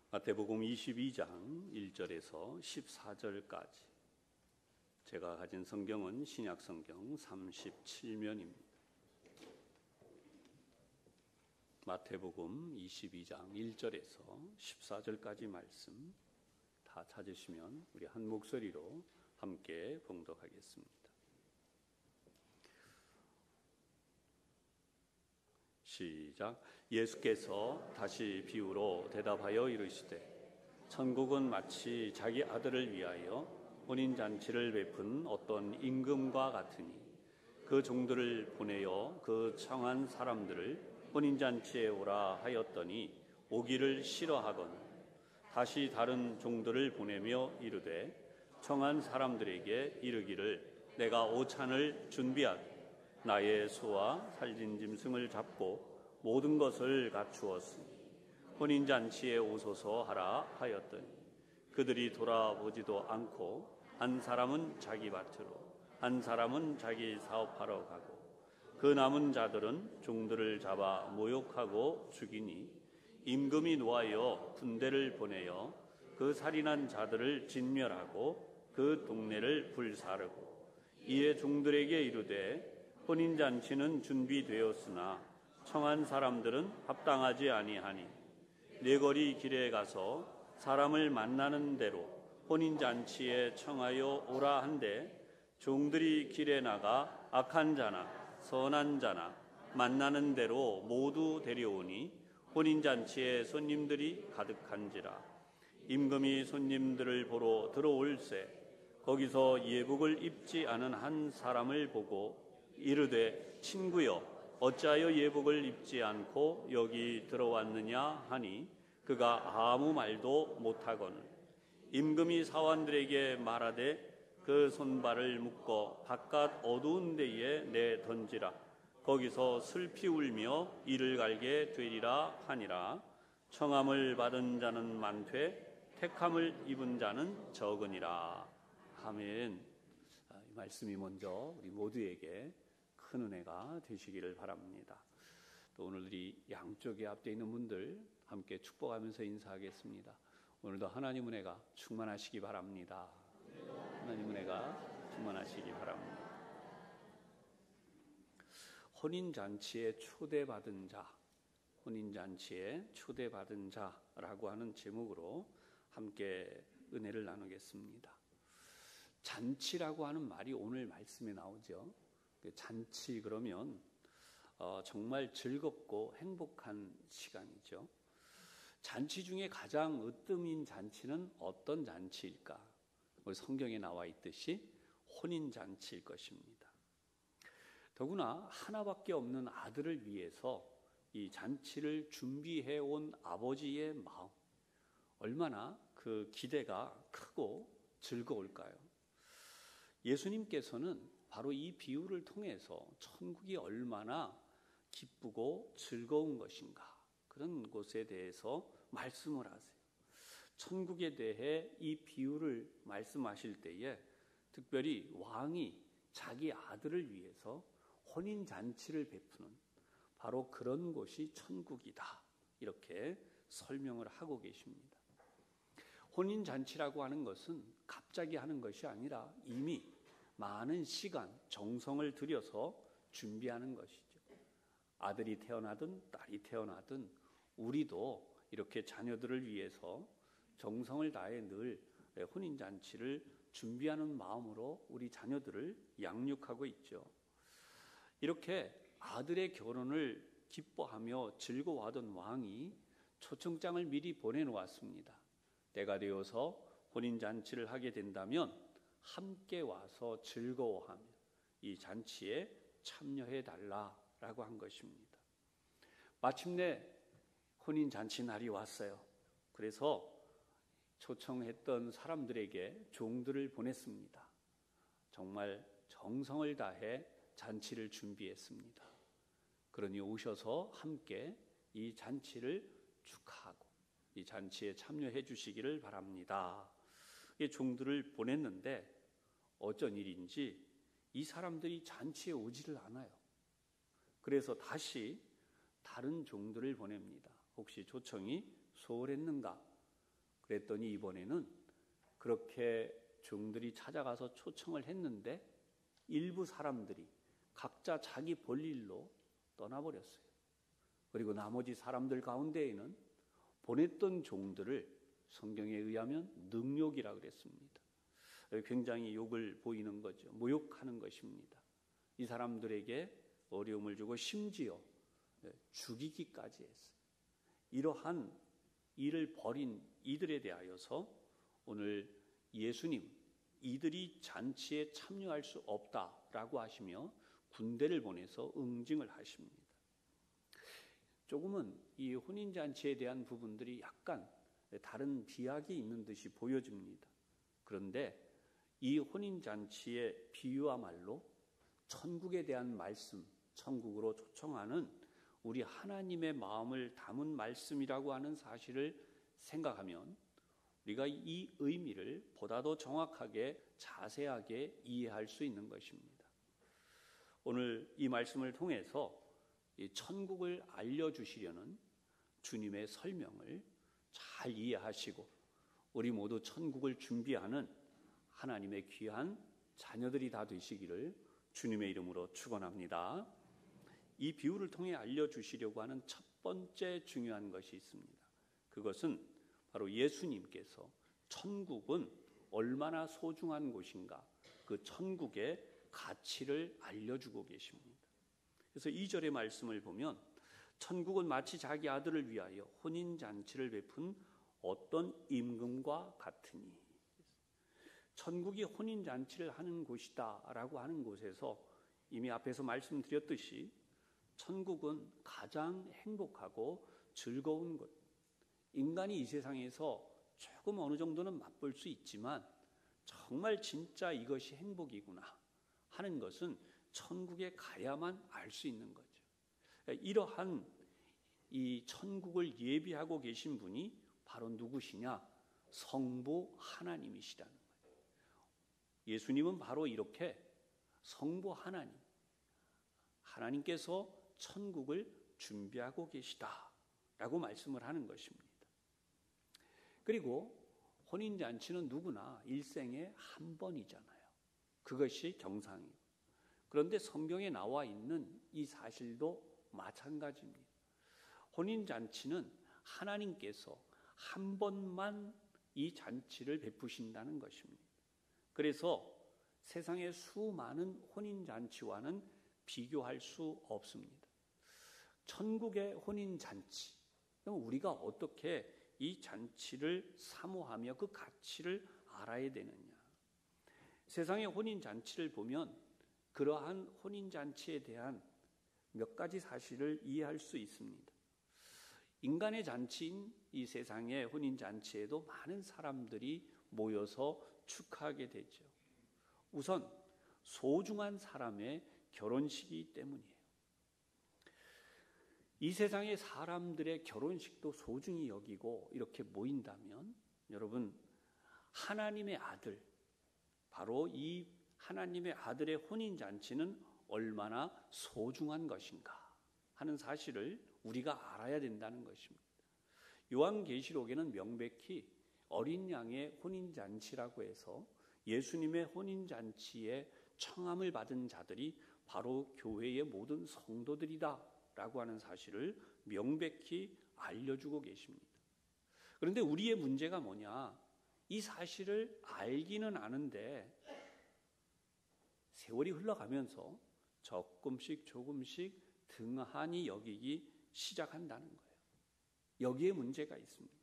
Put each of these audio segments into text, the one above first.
마태복음 22장 1절에서 14절까지. 제가 가진 성경은 신약 성경 37면입니다. 마태복음 22장 1절에서 14절까지 말씀 다 찾으시면 우리 한 목소리로 함께 봉독하겠습니다. 시작. 예수께서 다시 비유로 대답하여 이르시되 천국은 마치 자기 아들을 위하여 혼인잔치를 베푼 어떤 임금과 같으니 그 종들을 보내어 그 청한 사람들을 혼인잔치에 오라 하였더니 오기를 싫어하거늘 다시 다른 종들을 보내며 이르되 청한 사람들에게 이르기를 내가 오찬을 준비하되 나의 소와 살진 짐승을 잡고 모든 것을 갖추었으니 혼인잔치에 오소서 하라 하였더니 그들이 돌아보지도 않고 한 사람은 자기 밭으로 한 사람은 자기 사업하러 가고 그 남은 자들은 종들을 잡아 모욕하고 죽이니 임금이 노하여 군대를 보내어 그 살인한 자들을 진멸하고 그 동네를 불사르고 이에 종들에게 이르되 혼인잔치는 준비되었으나 청한 사람들은 합당하지 아니하니 네거리 길에 가서 사람을 만나는 대로 혼인잔치에 청하여 오라 한데 종들이 길에 나가 악한 자나 선한 자나 만나는 대로 모두 데려오니 혼인잔치에 손님들이 가득한지라. 임금이 손님들을 보러 들어올새 거기서 예복을 입지 않은 한 사람을 보고 이르되 친구여 어찌하여 예복을 입지 않고 여기 들어왔느냐 하니 그가 아무 말도 못하거늘 임금이 사원들에게 말하되 그 손발을 묶어 바깥 어두운 데에 내 던지라. 거기서 슬피 울며 이를 갈게 되리라 하니라. 청함을 받은 자는 많되 택함을 입은 자는 적으니라. 아멘. 이 말씀이 먼저 우리 모두에게 큰 은혜가 되시기를 바랍니다. 또 오늘 이 양쪽에 앞에 있는 분들 함께 축복하면서 인사하겠습니다. 오늘도 하나님 은혜가 충만하시기 바랍니다. 하나님 은혜가 충만하시기 바랍니다. 혼인잔치에 초대받은 자, 혼인잔치에 초대받은 자라고 하는 제목으로 함께 은혜를 나누겠습니다. 잔치라고 하는 말이 오늘 말씀에 나오죠. 잔치 그러면 정말 즐겁고 행복한 시간이죠. 잔치 중에 가장 으뜸인 잔치는 어떤 잔치일까? 우리 성경에 나와 있듯이 혼인잔치일 것입니다. 더구나 하나밖에 없는 아들을 위해서 이 잔치를 준비해 온 아버지의 마음, 얼마나 그 기대가 크고 즐거울까요? 예수님께서는 바로 이 비유를 통해서 천국이 얼마나 기쁘고 즐거운 것인가, 그런 곳에 대해서 말씀을 하세요. 천국에 대해 이 비유를 말씀하실 때에 특별히 왕이 자기 아들을 위해서 혼인잔치를 베푸는 바로 그런 곳이 천국이다, 이렇게 설명을 하고 계십니다. 혼인잔치라고 하는 것은 갑자기 하는 것이 아니라 이미 많은 시간, 정성을 들여서 준비하는 것이죠. 아들이 태어나든 딸이 태어나든 우리도 이렇게 자녀들을 위해서 정성을 다해 늘 혼인잔치를 준비하는 마음으로 우리 자녀들을 양육하고 있죠. 이렇게 아들의 결혼을 기뻐하며 즐거워하던 왕이 초청장을 미리 보내놓았습니다. 때가 되어서 혼인잔치를 하게 된다면 함께 와서 즐거워하며 이 잔치에 참여해달라라고 한 것입니다. 마침내 혼인잔치 날이 왔어요. 그래서 초청했던 사람들에게 종들을 보냈습니다. 정말 정성을 다해 잔치를 준비했습니다. 그러니 오셔서 함께 이 잔치를 축하하고 이 잔치에 참여해 주시기를 바랍니다. 이 종들을 보냈는데 어쩐 일인지 이 사람들이 잔치에 오지를 않아요. 그래서 다시 다른 종들을 보냅니다. 혹시 초청이 소홀했는가? 그랬더니 이번에는 그렇게 종들이 찾아가서 초청을 했는데 일부 사람들이 각자 자기 볼일로 떠나버렸어요. 그리고 나머지 사람들 가운데에는 보냈던 종들을 성경에 의하면 능욕이라 그랬습니다. 굉장히 욕을 보이는 거죠. 모욕하는 것입니다. 이 사람들에게 어려움을 주고 심지어 죽이기까지 했어요. 이러한 일을 벌인 이들에 대하여서 오늘 예수님 이들이 잔치에 참여할 수 없다라고 하시며 군대를 보내서 응징을 하십니다. 조금은 이 혼인잔치에 대한 부분들이 약간 다른 비약이 있는 듯이 보여집니다. 그런데 이 혼인잔치의 비유와 말로 천국에 대한 말씀, 천국으로 초청하는 우리 하나님의 마음을 담은 말씀이라고 하는 사실을 생각하면 우리가 이 의미를 보다 더 정확하게 자세하게 이해할 수 있는 것입니다. 오늘 이 말씀을 통해서 이 천국을 알려주시려는 주님의 설명을 잘 이해하시고 우리 모두 천국을 준비하는 하나님의 귀한 자녀들이 다 되시기를 주님의 이름으로 축원합니다. 이 비유를 통해 알려주시려고 하는 첫 번째 중요한 것이 있습니다. 그것은 바로 예수님께서 천국은 얼마나 소중한 곳인가, 그 천국의 가치를 알려주고 계십니다. 그래서 2절의 말씀을 보면 천국은 마치 자기 아들을 위하여 혼인잔치를 베푼 어떤 임금과 같으니, 천국이 혼인잔치를 하는 곳이다 라고 하는 곳에서 이미 앞에서 말씀드렸듯이 천국은 가장 행복하고 즐거운 곳, 인간이 이 세상에서 조금 어느 정도는 맛볼 수 있지만 정말 진짜 이것이 행복이구나 하는 것은 천국에 가야만 알 수 있는 거죠. 이러한 이 천국을 예비하고 계신 분이 바로 누구시냐? 성부 하나님이시라는 거예요. 예수님은 바로 이렇게 성부 하나님께서 천국을 준비하고 계시다라고 말씀을 하는 것입니다. 그리고 혼인잔치는 누구나 일생에 한 번이잖아요. 그것이 정상이에요. 그런데 성경에 나와 있는 이 사실도 마찬가지입니다. 혼인잔치는 하나님께서 한 번만 이 잔치를 베푸신다는 것입니다. 그래서 세상의 수많은 혼인잔치와는 비교할 수 없습니다. 천국의 혼인잔치, 우리가 어떻게 이 잔치를 사모하며 그 가치를 알아야 되느냐. 세상의 혼인잔치를 보면 그러한 혼인잔치에 대한 몇 가지 사실을 이해할 수 있습니다. 인간의 잔치인 이 세상의 혼인잔치에도 많은 사람들이 모여서 축하하게 되죠. 우선 소중한 사람의 결혼식이기 때문이에요. 이 세상의 사람들의 결혼식도 소중히 여기고 이렇게 모인다면 여러분, 하나님의 아들, 바로 이 하나님의 아들의 혼인잔치는 얼마나 소중한 것인가 하는 사실을 우리가 알아야 된다는 것입니다. 요한계시록에는 명백히 어린 양의 혼인잔치라고 해서 예수님의 혼인잔치에 청함을 받은 자들이 바로 교회의 모든 성도들이다 라고 하는 사실을 명백히 알려주고 계십니다. 그런데 우리의 문제가 뭐냐? 이 사실을 알기는 아는데 세월이 흘러가면서 조금씩 등한히 여기기 시작한다는 거예요. 여기에 문제가 있습니다.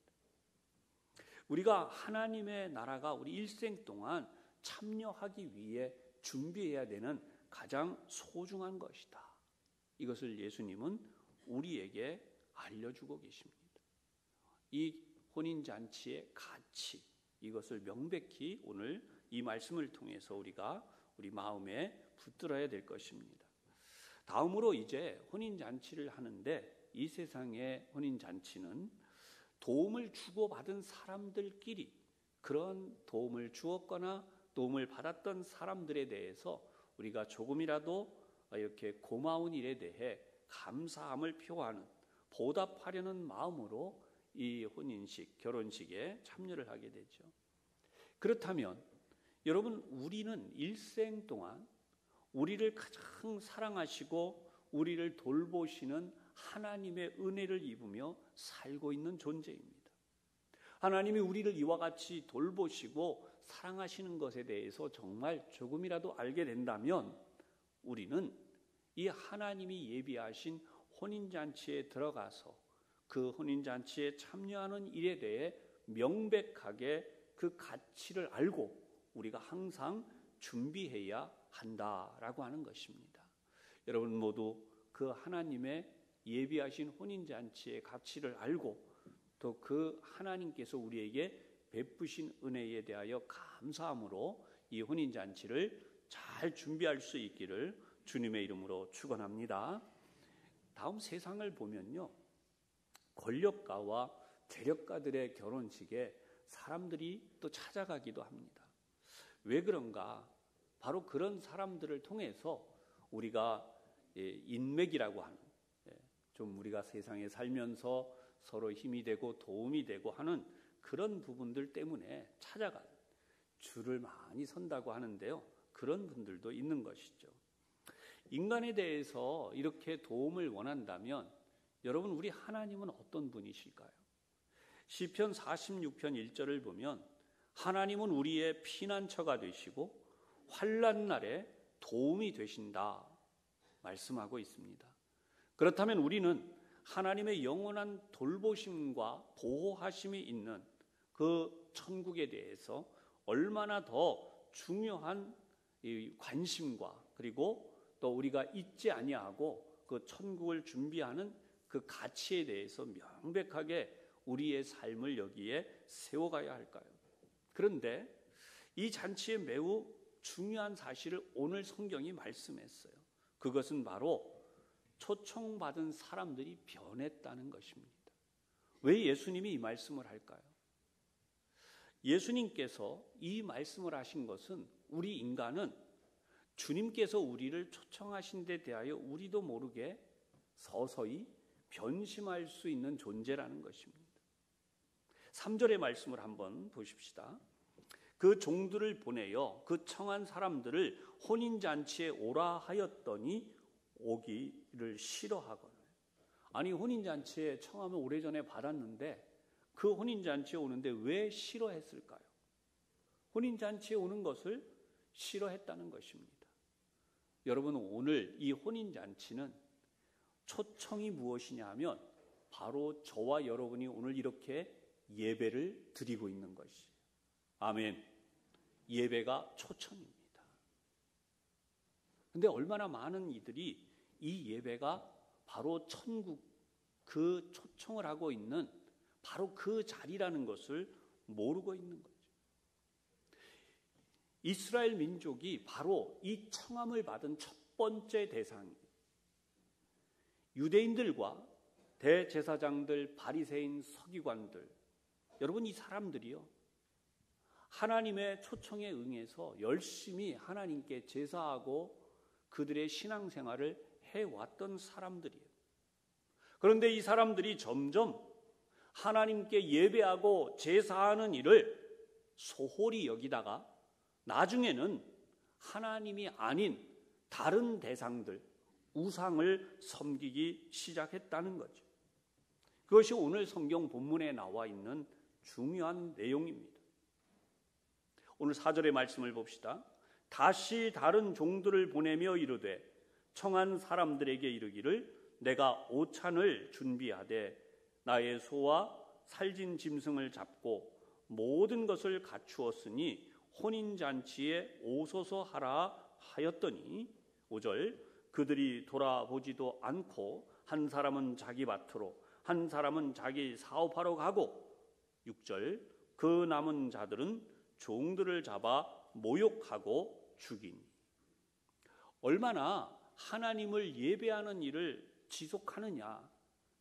우리가 하나님의 나라가 우리 일생 동안 참여하기 위해 준비해야 되는 가장 소중한 것이다. 이것을 예수님은 우리에게 알려주고 계십니다. 이 혼인잔치의 가치, 이것을 명백히 오늘 이 말씀을 통해서 우리가 우리 마음에 붙들어야 될 것입니다. 다음으로 이제 혼인잔치를 하는데 이 세상의 혼인잔치는 도움을 주고받은 사람들끼리 그런 도움을 주었거나 도움을 받았던 사람들에 대해서 우리가 조금이라도 이렇게 고마운 일에 대해 감사함을 표하는, 보답하려는 마음으로 이 혼인식, 결혼식에 참여를 하게 되죠. 그렇다면 여러분, 우리는 일생 동안 우리를 가장 사랑하시고 우리를 돌보시는 하나님의 은혜를 입으며 살고 있는 존재입니다. 하나님이 우리를 이와 같이 돌보시고 사랑하시는 것에 대해서 정말 조금이라도 알게 된다면 우리는 이 하나님이 예비하신 혼인잔치에 들어가서 그 혼인잔치에 참여하는 일에 대해 명백하게 그 가치를 알고 우리가 항상 준비해야 한다라고 하는 것입니다. 여러분 모두 그 하나님의 예비하신 혼인잔치의 가치를 알고 또 그 하나님께서 우리에게 베푸신 은혜에 대하여 감사함으로 이 혼인잔치를 잘 준비할 수 있기를 주님의 이름으로 축원합니다. 다음 세상을 보면요, 권력가와 재력가들의 결혼식에 사람들이 또 찾아가기도 합니다. 왜 그런가? 바로 그런 사람들을 통해서 우리가 인맥이라고 하는, 좀 우리가 세상에 살면서 서로 힘이 되고 도움이 되고 하는 그런 부분들 때문에 찾아가는, 줄을 많이 선다고 하는데요, 그런 분들도 있는 것이죠. 인간에 대해서 이렇게 도움을 원한다면 여러분, 우리 하나님은 어떤 분이실까요? 시편 46편 1절을 보면 하나님은 우리의 피난처가 되시고 환난 날에 도움이 되신다 말씀하고 있습니다. 그렇다면 우리는 하나님의 영원한 돌보심과 보호하심이 있는 그 천국에 대해서 얼마나 더 중요한 관심과 그리고 또 우리가 잊지 아니하고 그 천국을 준비하는 그 가치에 대해서 명백하게 우리의 삶을 여기에 세워가야 할까요? 그런데 이 잔치에 매우 중요한 사실을 오늘 성경이 말씀했어요. 그것은 바로 초청받은 사람들이 변했다는 것입니다. 왜 예수님이 이 말씀을 할까요? 예수님께서 이 말씀을 하신 것은 우리 인간은 주님께서 우리를 초청하신 데 대하여 우리도 모르게 서서히 변심할 수 있는 존재라는 것입니다. 3절의 말씀을 한번 보십시다. 그 종들을 보내어 그 청한 사람들을 혼인잔치에 오라 하였더니 오기를 싫어하거늘. 아니, 혼인잔치에 청하면 오래전에 받았는데 그 혼인잔치에 오는데 왜 싫어했을까요? 혼인잔치에 오는 것을 싫어했다는 것입니다. 여러분, 오늘 이 혼인잔치는 초청이 무엇이냐 하면 바로 저와 여러분이 오늘 이렇게 예배를 드리고 있는 것이에요. 아멘. 예배가 초청입니다. 그런데 얼마나 많은 이들이 이 예배가 바로 천국, 그 초청을 하고 있는 바로 그 자리라는 것을 모르고 있는 거죠. 이스라엘 민족이 바로 이 청함을 받은 첫 번째 대상이에요. 유대인들과 대제사장들, 바리새인, 서기관들, 여러분, 이 사람들이요, 하나님의 초청에 응해서 열심히 하나님께 제사하고 그들의 신앙생활을 해왔던 사람들이에요. 그런데 이 사람들이 점점 하나님께 예배하고 제사하는 일을 소홀히 여기다가 나중에는 하나님이 아닌 다른 대상들, 우상을 섬기기 시작했다는 거죠. 그것이 오늘 성경 본문에 나와 있는 중요한 내용입니다. 오늘 4절의 말씀을 봅시다. 다시 다른 종들을 보내며 이르되 청한 사람들에게 이르기를 내가 오찬을 준비하되 나의 소와 살진 짐승을 잡고 모든 것을 갖추었으니 혼인잔치에 오소서 하라 하였더니 5절 그들이 돌아보지도 않고 한 사람은 자기 밭으로 한 사람은 자기 사업하러 가고 6절 그 남은 자들은 종들을 잡아 모욕하고 죽이니. 얼마나 하나님을 예배하는 일을 지속하느냐,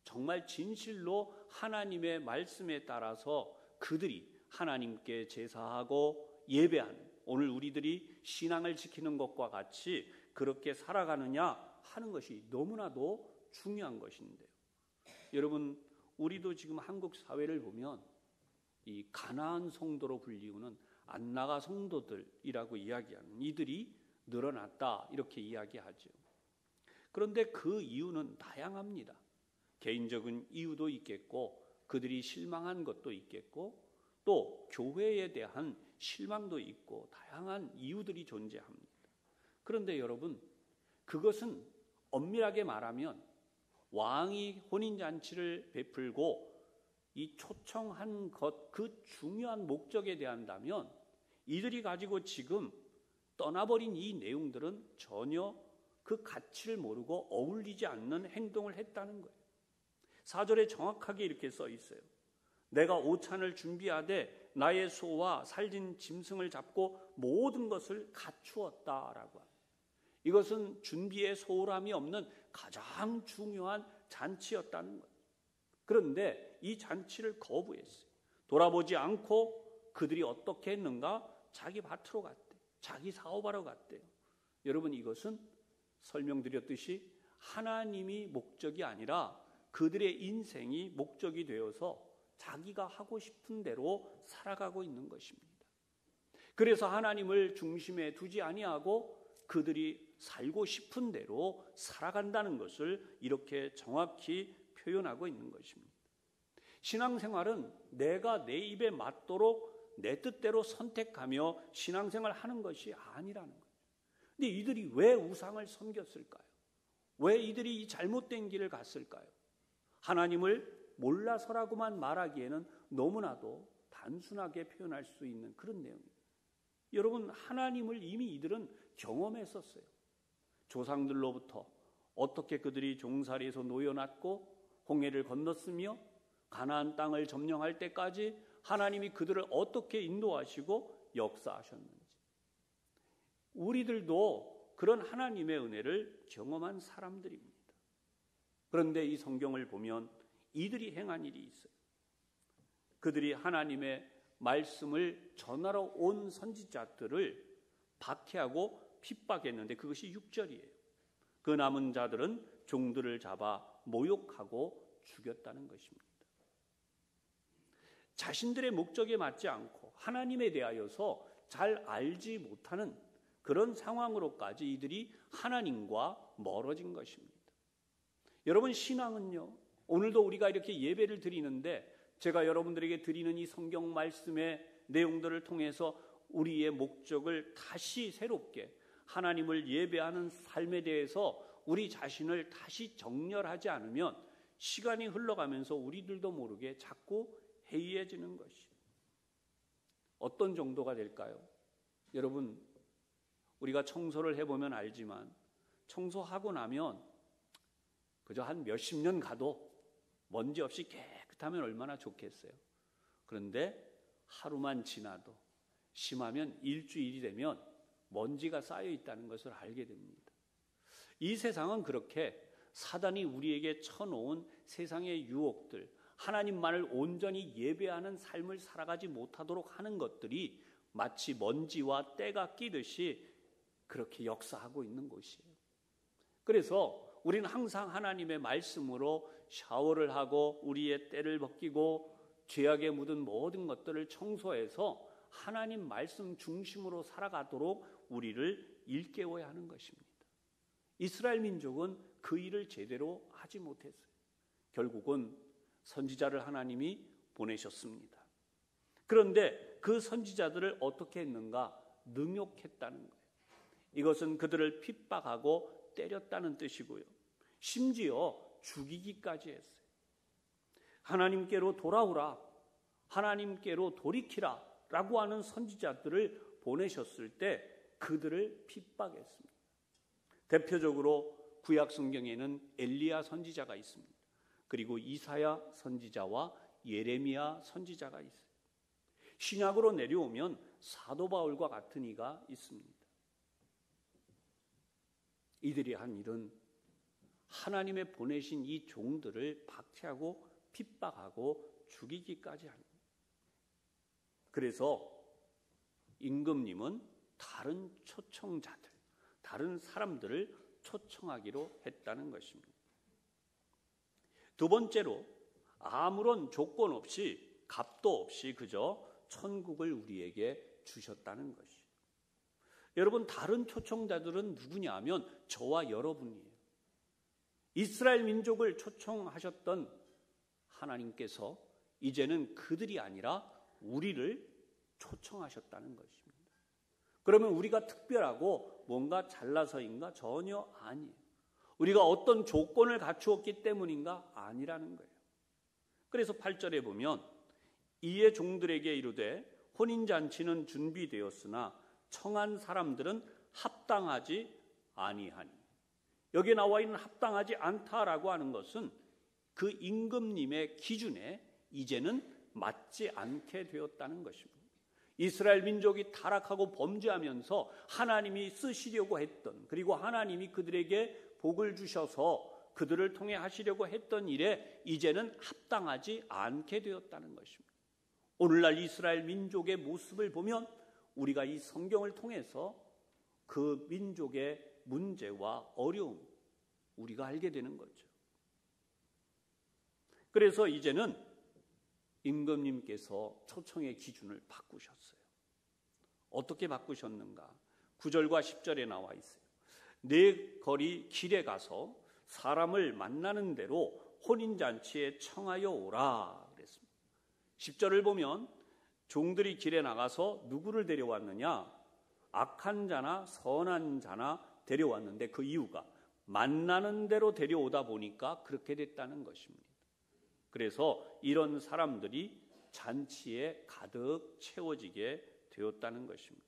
정말 진실로 하나님의 말씀에 따라서 그들이 하나님께 제사하고 예배하는, 오늘 우리들이 신앙을 지키는 것과 같이 그렇게 살아가느냐 하는 것이 너무나도 중요한 것인데요. 여러분, 우리도 지금 한국 사회를 보면 이 가나안 성도로 불리우는 안나가 성도들이라고 이야기하는 이들이 늘어났다 이렇게 이야기하죠. 그런데 그 이유는 다양합니다. 개인적인 이유도 있겠고 그들이 실망한 것도 있겠고 또 교회에 대한 실망도 있고 다양한 이유들이 존재합니다. 그런데 여러분, 그것은 엄밀하게 말하면 왕이 혼인잔치를 베풀고 이 초청한 것, 그 중요한 목적에 대한다면 이들이 가지고 지금 떠나버린 이 내용들은 전혀 그 가치를 모르고 어울리지 않는 행동을 했다는 거예요. 4절에 정확하게 이렇게 써 있어요. 내가 오찬을 준비하되 나의 소와 살진 짐승을 잡고 모든 것을 갖추었다라고 합니다. 이것은 준비에 소홀함이 없는 가장 중요한 잔치였다는 거예요. 그런데 이 잔치를 거부했어요. 돌아보지 않고 그들이 어떻게 했는가? 자기 밭으로 갔대요. 자기 사업하러 갔대요. 여러분, 이것은 설명드렸듯이 하나님이 목적이 아니라 그들의 인생이 목적이 되어서 자기가 하고 싶은 대로 살아가고 있는 것입니다. 그래서 하나님을 중심에 두지 아니하고 그들이 살고 싶은 대로 살아간다는 것을 이렇게 정확히 표현하고 있는 것입니다. 신앙생활은 내가 내 입에 맞도록 내 뜻대로 선택하며 신앙생활을 하는 것이 아니라는 거예요. 근데 이들이 왜 우상을 섬겼을까요? 왜 이들이 이 잘못된 길을 갔을까요? 하나님을 몰라서라고만 말하기에는 너무나도 단순하게 표현할 수 있는 그런 내용입니다. 여러분, 하나님을 이미 이들은 경험했었어요. 조상들로부터 어떻게 그들이 종살이에서 놓여놨고 홍해를 건넜으며 가나안 땅을 점령할 때까지 하나님이 그들을 어떻게 인도하시고 역사하셨는지, 우리들도 그런 하나님의 은혜를 경험한 사람들입니다. 그런데 이 성경을 보면 이들이 행한 일이 있어요. 그들이 하나님의 말씀을 전하러 온 선지자들을 박해하고 핍박했는데 그것이 6절이에요. 그 남은 자들은 종들을 잡아 모욕하고 죽였다는 것입니다. 자신들의 목적에 맞지 않고 하나님에 대하여서 잘 알지 못하는 그런 상황으로까지 이들이 하나님과 멀어진 것입니다. 여러분, 신앙은요, 오늘도 우리가 이렇게 예배를 드리는데 제가 여러분들에게 드리는 이 성경 말씀의 내용들을 통해서 우리의 목적을 다시 새롭게 하나님을 예배하는 삶에 대해서 우리 자신을 다시 정렬하지 않으면 시간이 흘러가면서 우리들도 모르게 자꾸 해이해지는 것이 어떤 정도가 될까요? 여러분, 우리가 청소를 해보면 알지만 청소하고 나면 그저 한 몇십 년 가도 먼지 없이 깨끗하면 얼마나 좋겠어요. 그런데 하루만 지나도 심하면 일주일이 되면 먼지가 쌓여 있다는 것을 알게 됩니다. 이 세상은 그렇게 사단이 우리에게 쳐놓은 세상의 유혹들, 하나님만을 온전히 예배하는 삶을 살아가지 못하도록 하는 것들이 마치 먼지와 때가 끼듯이 그렇게 역사하고 있는 곳이에요. 그래서 우리는 항상 하나님의 말씀으로 샤워를 하고 우리의 때를 벗기고 죄악에 묻은 모든 것들을 청소해서 하나님 말씀 중심으로 살아가도록 우리를 일깨워야 하는 것입니다. 이스라엘 민족은 그 일을 제대로 하지 못했어요. 결국은 선지자를 하나님이 보내셨습니다. 그런데 그 선지자들을 어떻게 했는가? 능욕했다는 거예요. 이것은 그들을 핍박하고 때렸다는 뜻이고요. 심지어 죽이기까지 했어요. 하나님께로 돌아오라, 하나님께로 돌이키라 라고 하는 선지자들을 보내셨을 때 그들을 핍박했습니다. 대표적으로 구약 성경에는 엘리야 선지자가 있습니다. 그리고 이사야 선지자와 예레미야 선지자가 있어요. 신약으로 내려오면 사도 바울과 같은 이가 있습니다. 이들이 한 일은 하나님의 보내신 이 종들을 박해하고 핍박하고 죽이기까지 합니다. 그래서 임금님은 다른 초청자들, 다른 사람들을 초청하기로 했다는 것입니다. 두 번째로 아무런 조건 없이 값도 없이 그저 천국을 우리에게 주셨다는 것이. 여러분, 다른 초청자들은 누구냐 하면 저와 여러분이에요. 이스라엘 민족을 초청하셨던 하나님께서 이제는 그들이 아니라 우리를 초청하셨다는 것입니다. 그러면 우리가 특별하고 뭔가 잘나서인가? 전혀 아니에요. 우리가 어떤 조건을 갖추었기 때문인가? 아니라는 거예요. 그래서 8절에 보면 이에 종들에게 이르되 혼인잔치는 준비되었으나 청한 사람들은 합당하지 아니하니. 여기에 나와 있는 합당하지 않다라고 하는 것은 그 임금님의 기준에 이제는 맞지 않게 되었다는 것입니다. 이스라엘 민족이 타락하고 범죄하면서 하나님이 쓰시려고 했던, 그리고 하나님이 그들에게 복을 주셔서 그들을 통해 하시려고 했던 일에 이제는 합당하지 않게 되었다는 것입니다. 오늘날 이스라엘 민족의 모습을 보면 우리가 이 성경을 통해서 그 민족의 문제와 어려움, 우리가 알게 되는 거죠. 그래서 이제는 임금님께서 초청의 기준을 바꾸셨어요. 어떻게 바꾸셨는가? 9절과 10절에 나와 있어요. 내 거리 길에 가서 사람을 만나는 대로 혼인잔치에 청하여 오라 그랬습니다. 10절을 보면 종들이 길에 나가서 누구를 데려왔느냐? 악한 자나 선한 자나 데려왔는데 그 이유가 만나는 대로 데려오다 보니까 그렇게 됐다는 것입니다. 그래서 이런 사람들이 잔치에 가득 채워지게 되었다는 것입니다.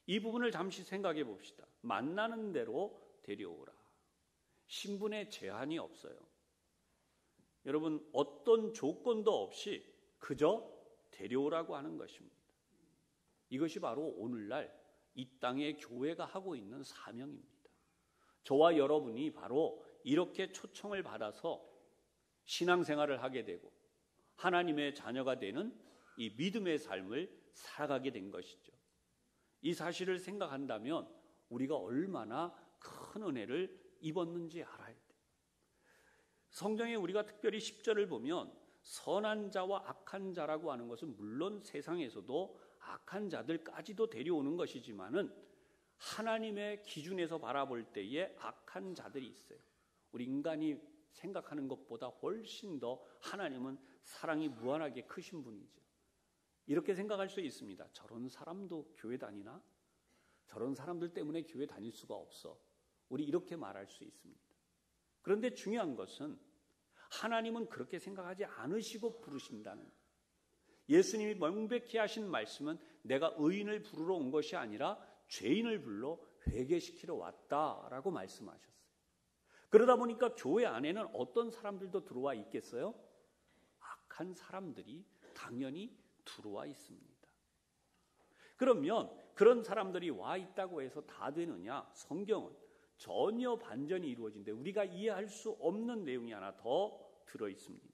이 부분을 잠시 생각해 봅시다. 만나는 대로 데려오라. 신분에 제한이 없어요. 여러분, 어떤 조건도 없이 그저 데려오라고 하는 것입니다. 이것이 바로 오늘날 이 땅의 교회가 하고 있는 사명입니다. 저와 여러분이 바로 이렇게 초청을 받아서 신앙생활을 하게 되고 하나님의 자녀가 되는 이 믿음의 삶을 살아가게 된 것이죠. 이 사실을 생각한다면 우리가 얼마나 큰 은혜를 입었는지 알아야 돼요. 성경에 우리가 특별히 10절을 보면 선한 자와 악한 자라고 하는 것은 물론 세상에서도 악한 자들까지도 데려오는 것이지만은 하나님의 기준에서 바라볼 때에 악한 자들이 있어요. 우리 인간이 생각하는 것보다 훨씬 더 하나님은 사랑이 무한하게 크신 분이죠. 이렇게 생각할 수 있습니다. 저런 사람도 교회 다니나? 저런 사람들 때문에 교회 다닐 수가 없어. 우리 이렇게 말할 수 있습니다. 그런데 중요한 것은 하나님은 그렇게 생각하지 않으시고 부르신다는 거예요. 예수님이 명백히 하신 말씀은 내가 의인을 부르러 온 것이 아니라 죄인을 불러 회개시키러 왔다라고 말씀하셨어요. 그러다 보니까 교회 안에는 어떤 사람들도 들어와 있겠어요? 악한 사람들이 당연히 들어와 있습니다. 그러면 그런 사람들이 와 있다고 해서 다 되느냐? 성경은 전혀 반전이 이루어진데 우리가 이해할 수 없는 내용이 하나 더 들어있습니다.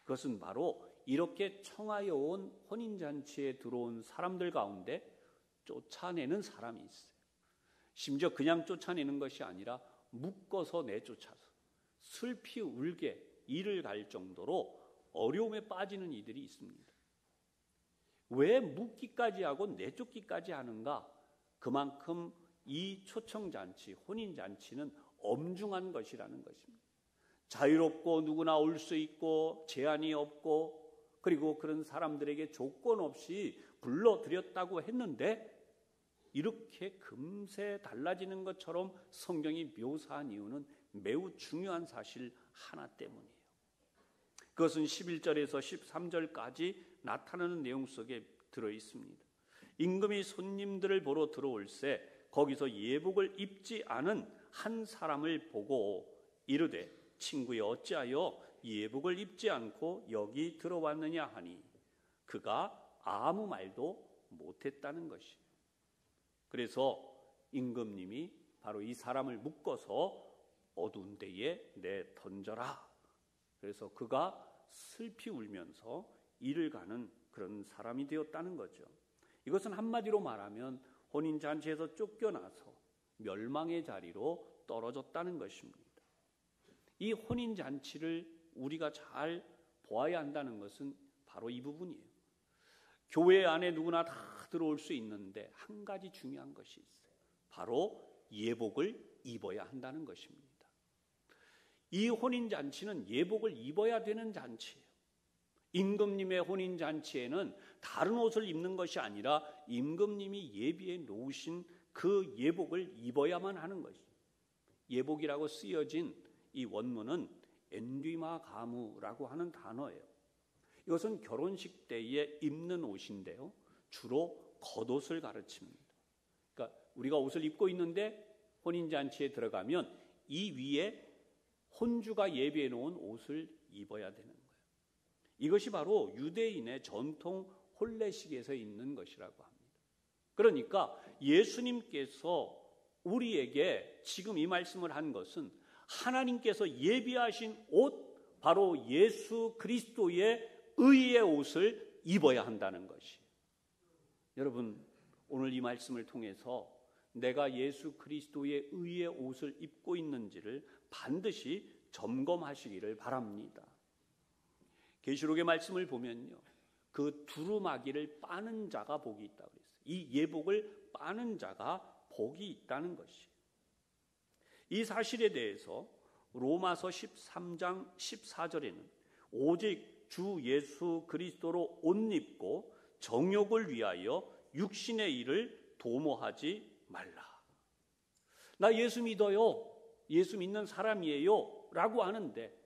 그것은 바로 이렇게 청하여 온 혼인잔치에 들어온 사람들 가운데 쫓아내는 사람이 있어요. 심지어 그냥 쫓아내는 것이 아니라 묶어서 내쫓아서 슬피 울게 이를 갈 정도로 어려움에 빠지는 이들이 있습니다. 왜 묶기까지 하고 내쫓기까지 하는가? 그만큼 이 초청잔치, 혼인잔치는 엄중한 것이라는 것입니다. 자유롭고 누구나 올 수 있고 제한이 없고 그리고 그런 사람들에게 조건 없이 불러들였다고 했는데 이렇게 금세 달라지는 것처럼 성경이 묘사한 이유는 매우 중요한 사실 하나 때문이에요. 그것은 11절에서 13절까지 나타나는 내용 속에 들어있습니다. 임금이 손님들을 보러 들어올새 거기서 예복을 입지 않은 한 사람을 보고 이르되 친구여 어찌하여 예복을 입지 않고 여기 들어왔느냐 하니 그가 아무 말도 못했다는 것이에요. 그래서 임금님이 바로 이 사람을 묶어서 어두운 데에 내던져라. 그래서 그가 슬피 울면서 이를 가는 그런 사람이 되었다는 거죠. 이것은 한마디로 말하면 혼인잔치에서 쫓겨나서 멸망의 자리로 떨어졌다는 것입니다. 이 혼인잔치를 우리가 잘 보아야 한다는 것은 바로 이 부분이에요. 교회 안에 누구나 다 들어올 수 있는데 한 가지 중요한 것이 있어요. 바로 예복을 입어야 한다는 것입니다. 이 혼인잔치는 예복을 입어야 되는 잔치예요. 임금님의 혼인잔치에는 다른 옷을 입는 것이 아니라 임금님이 예비해 놓으신 그 예복을 입어야만 하는 것이죠. 예복이라고 쓰여진 이 원문은 엔디마 가무라고 하는 단어예요. 이것은 결혼식 때에 입는 옷인데요, 주로 겉옷을 가르칩니다. 그러니까 우리가 옷을 입고 있는데 혼인잔치에 들어가면 이 위에 혼주가 예비해 놓은 옷을 입어야 되는 거예요. 이것이 바로 유대인의 전통 혼례식에서 있는 것이라고 합니다. 그러니까 예수님께서 우리에게 지금 이 말씀을 한 것은 하나님께서 예비하신 옷, 바로 예수 그리스도의 의의 옷을 입어야 한다는 것이에요. 여러분, 오늘 이 말씀을 통해서 내가 예수 그리스도의 의의 옷을 입고 있는지를 반드시 점검하시기를 바랍니다. 계시록의 말씀을 보면요, 그 두루마기를 빠는 자가 복이 있다고 그랬어요. 이 예복을 빠는 자가 복이 있다는 것이에요. 이 사실에 대해서 로마서 13장 14절에는 오직 주 예수 그리스도로 옷 입고 정욕을 위하여 육신의 일을 도모하지 말라. 나 예수 믿어요, 예수 믿는 사람이에요 라고 하는데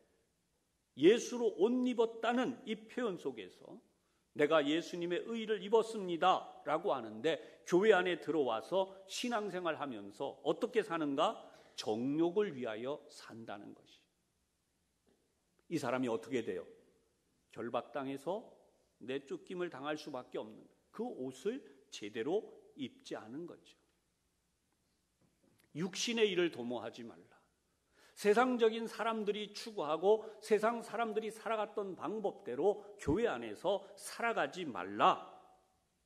예수로 옷 입었다는 이 표현 속에서 내가 예수님의 의를 입었습니다 라고 하는데 교회 안에 들어와서 신앙생활 하면서 어떻게 사는가? 정욕을 위하여 산다는 것이. 이 사람이 어떻게 돼요? 결박당해서 내쫓김을 당할 수밖에 없는 그 옷을 제대로 입지 않은 거죠. 육신의 일을 도모하지 말라. 세상적인 사람들이 추구하고 세상 사람들이 살아갔던 방법대로 교회 안에서 살아가지 말라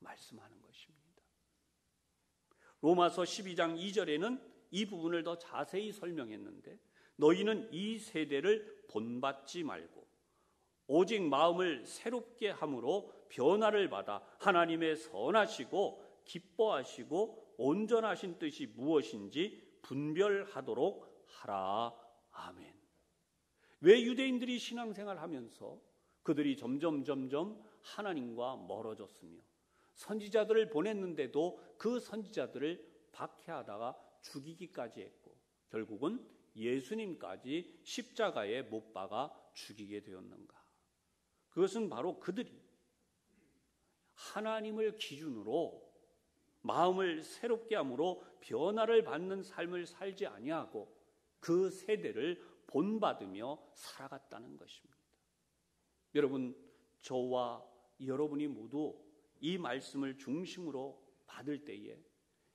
말씀하는 것입니다. 로마서 12장 2절에는 이 부분을 더 자세히 설명했는데 너희는 이 세대를 본받지 말고 오직 마음을 새롭게 함으로 변화를 받아 하나님의 선하시고 기뻐하시고 온전하신 뜻이 무엇인지 분별하도록 하라. 아멘. 왜 유대인들이 신앙생활 하면서 그들이 점점 하나님과 멀어졌으며 선지자들을 보냈는데도 그 선지자들을 박해하다가 죽이기까지 했고 결국은 예수님까지 십자가에 못 박아 죽이게 되었는가? 그것은 바로 그들이 하나님을 기준으로 마음을 새롭게 함으로 변화를 받는 삶을 살지 아니하고 그 세대를 본받으며 살아갔다는 것입니다. 여러분, 저와 여러분이 모두 이 말씀을 중심으로 받을 때에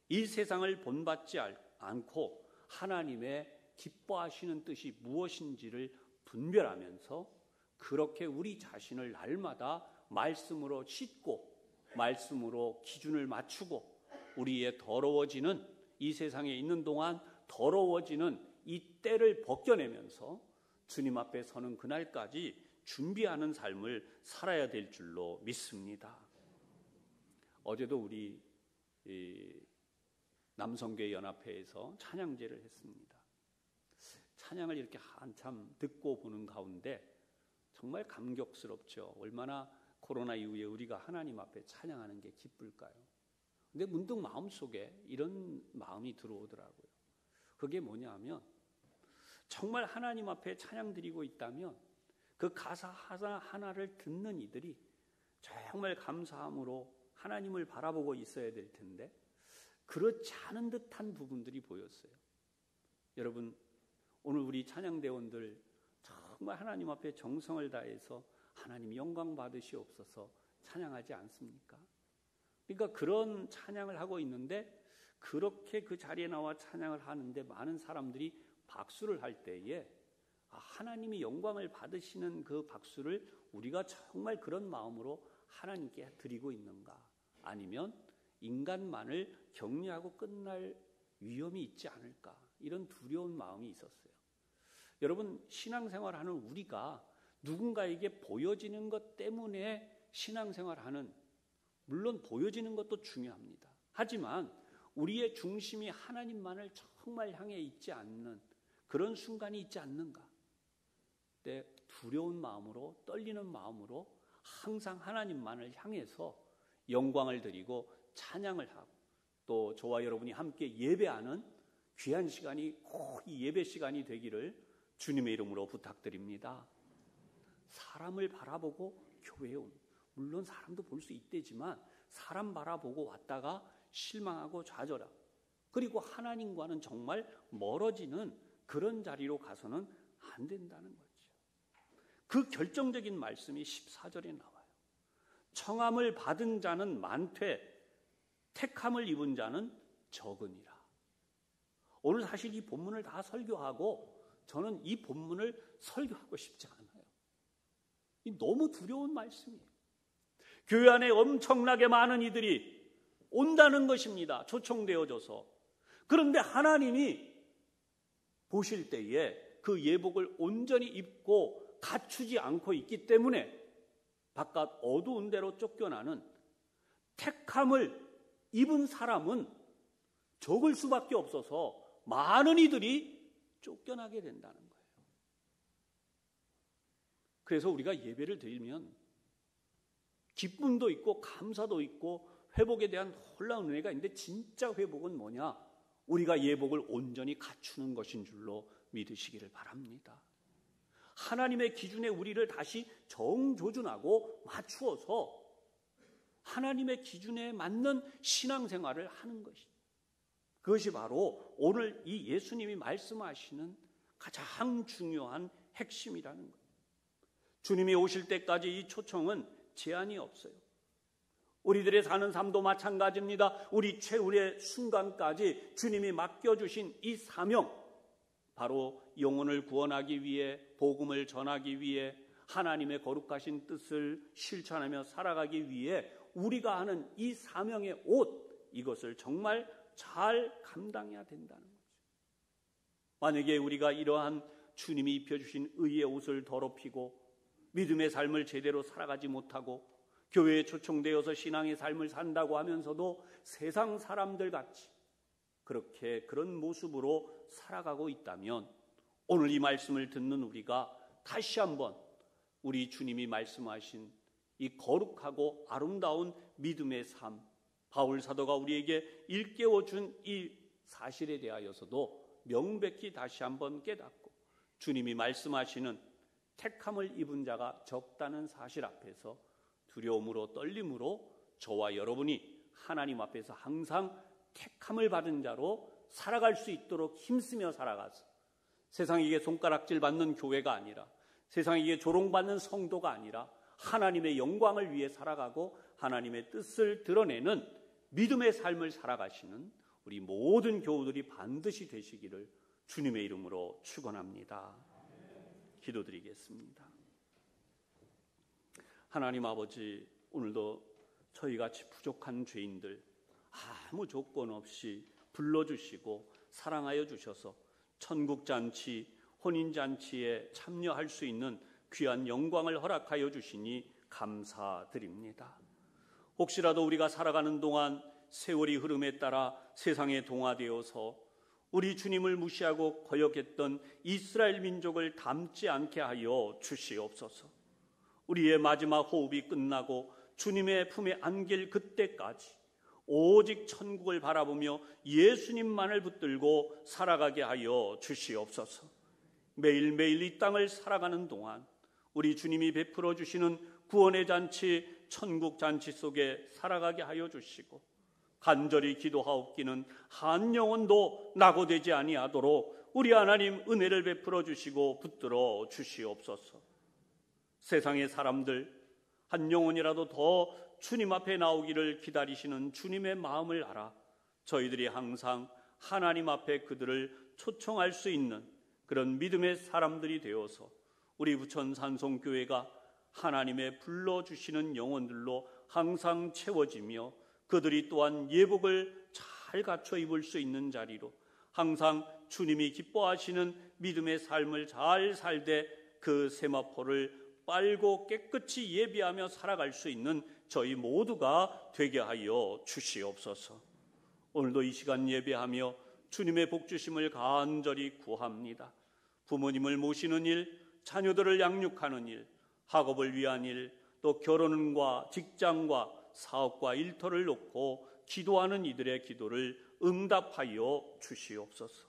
이 세상을 본받지 않고 하나님의 기뻐하시는 뜻이 무엇인지를 분별하면서 그렇게 우리 자신을 날마다 말씀으로 씻고 말씀으로 기준을 맞추고 우리의 더러워지는 이 세상에 있는 동안 더러워지는 이 때를 벗겨내면서 주님 앞에 서는 그날까지 준비하는 삶을 살아야 될 줄로 믿습니다. 어제도 우리 남성교회 연합회에서 찬양제를 했습니다. 찬양을 이렇게 한참 듣고 보는 가운데 정말 감격스럽죠. 얼마나 코로나 이후에 우리가 하나님 앞에 찬양하는 게 기쁠까요? 근데 문득 마음속에 이런 마음이 들어오더라고요. 그게 뭐냐면 정말 하나님 앞에 찬양 드리고 있다면 그 가사 하나하나를 듣는 이들이 정말 감사함으로 하나님을 바라보고 있어야 될 텐데 그렇지 않은 듯한 부분들이 보였어요. 여러분, 오늘 우리 찬양대원들 정말 하나님 앞에 정성을 다해서 하나님 영광 받으시옵소서 찬양하지 않습니까? 그러니까 그런 찬양을 하고 있는데 그렇게 그 자리에 나와 찬양을 하는데 많은 사람들이 박수를 할 때에 하나님이 영광을 받으시는 그 박수를 우리가 정말 그런 마음으로 하나님께 드리고 있는가? 아니면 인간만을 격려하고 끝날 위험이 있지 않을까? 이런 두려운 마음이 있었어요. 여러분, 신앙생활하는 우리가 누군가에게 보여지는 것 때문에 신앙생활하는, 물론 보여지는 것도 중요합니다. 하지만 우리의 중심이 하나님만을 정말 향해 있지 않는 그런 순간이 있지 않는가? 그때 두려운 마음으로, 떨리는 마음으로 항상 하나님만을 향해서 영광을 드리고 찬양을 하고, 또 저와 여러분이 함께 예배하는 귀한 시간이 꼭 이 예배 시간이 되기를 주님의 이름으로 부탁드립니다. 사람을 바라보고 교회에 온, 물론 사람도 볼 수 있대지만 사람 바라보고 왔다가 실망하고 좌절하고, 그리고 하나님과는 정말 멀어지는 그런 자리로 가서는 안 된다는 거죠. 그 결정적인 말씀이 14절에 나와요. 청함을 받은 자는 많되 택함을 입은 자는 적으니라. 오늘 사실 이 본문을 다 설교하고 저는 이 본문을 설교하고 싶지 않아요. 너무 두려운 말씀이에요. 교회 안에 엄청나게 많은 이들이 온다는 것입니다. 초청되어져서. 그런데 하나님이 보실 때에 그 예복을 온전히 입고 갖추지 않고 있기 때문에 바깥 어두운 데로 쫓겨나는, 택함을 입은 사람은 적을 수밖에 없어서 많은 이들이 쫓겨나게 된다는 거예요. 그래서 우리가 예배를 드리면 기쁨도 있고 감사도 있고 회복에 대한 놀라운 은혜가 있는데, 진짜 회복은 뭐냐? 우리가 예복을 온전히 갖추는 것인 줄로 믿으시기를 바랍니다. 하나님의 기준에 우리를 다시 정조준하고 맞추어서 하나님의 기준에 맞는 신앙생활을 하는 것입니다. 그것이 바로 오늘 이 예수님이 말씀하시는 가장 중요한 핵심이라는 거예요. 주님이 오실 때까지 이 초청은 제한이 없어요. 우리들의 사는 삶도 마찬가지입니다. 우리 최후의 순간까지 주님이 맡겨주신 이 사명, 바로 영혼을 구원하기 위해, 복음을 전하기 위해, 하나님의 거룩하신 뜻을 실천하며 살아가기 위해 우리가 하는 이 사명의 옷, 이것을 정말 잘 감당해야 된다는 거죠. 만약에 우리가 이러한 주님이 입혀주신 의의 옷을 더럽히고 믿음의 삶을 제대로 살아가지 못하고 교회에 초청되어서 신앙의 삶을 산다고 하면서도 세상 사람들 같이 그렇게 그런 모습으로 살아가고 있다면, 오늘 이 말씀을 듣는 우리가 다시 한번 우리 주님이 말씀하신 이 거룩하고 아름다운 믿음의 삶, 바울 사도가 우리에게 일깨워 준 이 사실에 대하여서도 명백히 다시 한번 깨닫고, 주님이 말씀하시는 택함을 입은 자가 적다는 사실 앞에서 두려움으로 떨림으로 저와 여러분이 하나님 앞에서 항상 택함을 받은 자로 살아갈 수 있도록 힘쓰며 살아가서, 세상에게 손가락질 받는 교회가 아니라, 세상에게 조롱받는 성도가 아니라 하나님의 영광을 위해 살아가고 하나님의 뜻을 드러내는 믿음의 삶을 살아가시는 우리 모든 교우들이 반드시 되시기를 주님의 이름으로 축원합니다. 기도드리겠습니다. 하나님 아버지, 오늘도 저희같이 부족한 죄인들 아무 조건 없이 불러주시고 사랑하여 주셔서 천국잔치, 혼인잔치에 참여할 수 있는 귀한 영광을 허락하여 주시니 감사드립니다. 혹시라도 우리가 살아가는 동안 세월이 흐름에 따라 세상에 동화되어서 우리 주님을 무시하고 거역했던 이스라엘 민족을 닮지 않게 하여 주시옵소서. 우리의 마지막 호흡이 끝나고 주님의 품에 안길 그때까지 오직 천국을 바라보며 예수님만을 붙들고 살아가게 하여 주시옵소서. 매일매일 이 땅을 살아가는 동안 우리 주님이 베풀어 주시는 구원의 잔치, 천국 잔치 속에 살아가게 하여 주시고, 간절히 기도하옵기는 한 영혼도 낙오되지 아니하도록 우리 하나님 은혜를 베풀어 주시고 붙들어 주시옵소서. 세상의 사람들 한 영혼이라도 더 주님 앞에 나오기를 기다리시는 주님의 마음을 알아 저희들이 항상 하나님 앞에 그들을 초청할 수 있는 그런 믿음의 사람들이 되어서 우리 부천 산송교회가 하나님의 불러주시는 영혼들로 항상 채워지며, 그들이 또한 예복을 잘 갖춰 입을 수 있는 자리로 항상 주님이 기뻐하시는 믿음의 삶을 잘 살되 그 세마포를 빨고 깨끗이 예비하며 살아갈 수 있는 저희 모두가 되게 하여 주시옵소서. 오늘도 이 시간 예배하며 주님의 복주심을 간절히 구합니다. 부모님을 모시는 일, 자녀들을 양육하는 일, 학업을 위한 일, 또 결혼과 직장과 사업과 일터를 놓고 기도하는 이들의 기도를 응답하여 주시옵소서.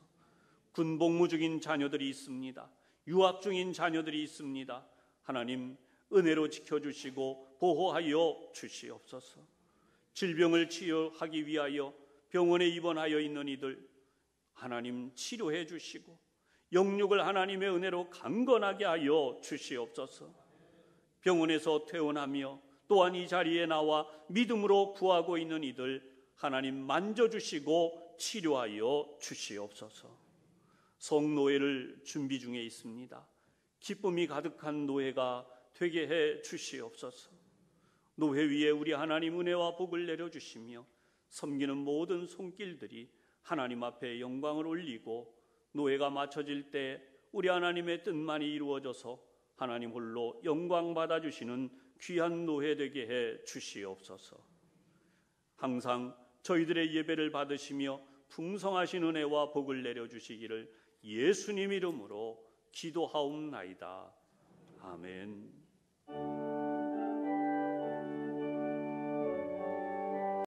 군복무 중인 자녀들이 있습니다. 유학 중인 자녀들이 있습니다. 하나님 은혜로 지켜주시고 보호하여 주시옵소서. 질병을 치유하기 위하여 병원에 입원하여 있는 이들 하나님 치료해 주시고 영육을 하나님의 은혜로 강건하게 하여 주시옵소서. 병원에서 퇴원하며 또한 이 자리에 나와 믿음으로 구하고 있는 이들 하나님 만져주시고 치료하여 주시옵소서. 성노예를 준비 중에 있습니다. 기쁨이 가득한 노예가 되게 해 주시옵소서. 노예 위에 우리 하나님 은혜와 복을 내려주시며 섬기는 모든 손길들이 하나님 앞에 영광을 올리고 노예가 맞춰질 때 우리 하나님의 뜻만이 이루어져서 하나님 홀로 영광 받아주시는 귀한 노예 되게 해 주시옵소서. 항상 저희들의 예배를 받으시며 풍성하신 은혜와 복을 내려주시기를 예수님 이름으로 기도하옵나이다. 아멘.